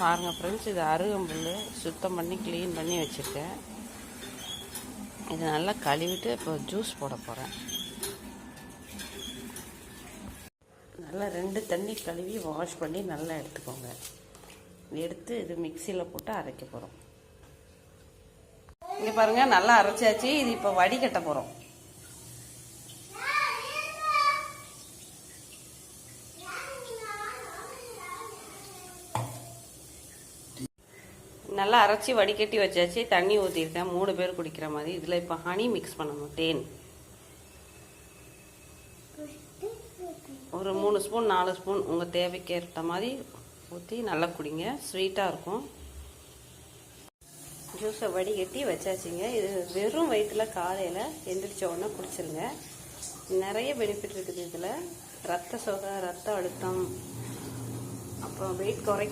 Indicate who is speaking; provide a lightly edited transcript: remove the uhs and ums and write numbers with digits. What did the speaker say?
Speaker 1: பாருங்கள் ஃப்ரெண்ட்ஸ், இது அருகம்புல் சுத்தம் பண்ணி க்ளீன் பண்ணி வச்சுருக்கேன். இது நல்லா கழுவிட்டு இப்போ ஜூஸ் போட போகிறேன். நல்லா 2 தண்ணி கழுவி வாஷ் பண்ணி நல்லா எடுத்துக்கோங்க. எடுத்து இது மிக்சியில் போட்டு அரைக்க போகிறோம். இங்கே பாருங்கள், நல்லா அரைச்சாச்சு. இது இப்போ வடிகட்ட போகிறோம். நல்லா அரைச்சி வடிகட்டி வச்சாச்சு. தண்ணி ஊற்றிருக்கேன் 3 பேர் குடிக்கிற மாதிரி. இதில் இப்போ ஹனி மிக்ஸ் பண்ணணும். தேன் ஒரு 3 ஸ்பூன் 4 ஸ்பூன் உங்கள் தேவைக்கு ஏற்ற மாதிரி ஊற்றி நல்லா குடிங்க. ஸ்வீட்டாக இருக்கும். ஜூஸை வடிகட்டி வச்சாச்சுங்க. இது வெறும் வயிற்றில் காலையில் எந்திரிச்ச உடனே குடிச்சிருங்க. நிறைய பெனிஃபிட் இருக்குது இதில். ரத்த சோகை, ரத்த அழுத்தம், அப்புறம் வெயிட் குறை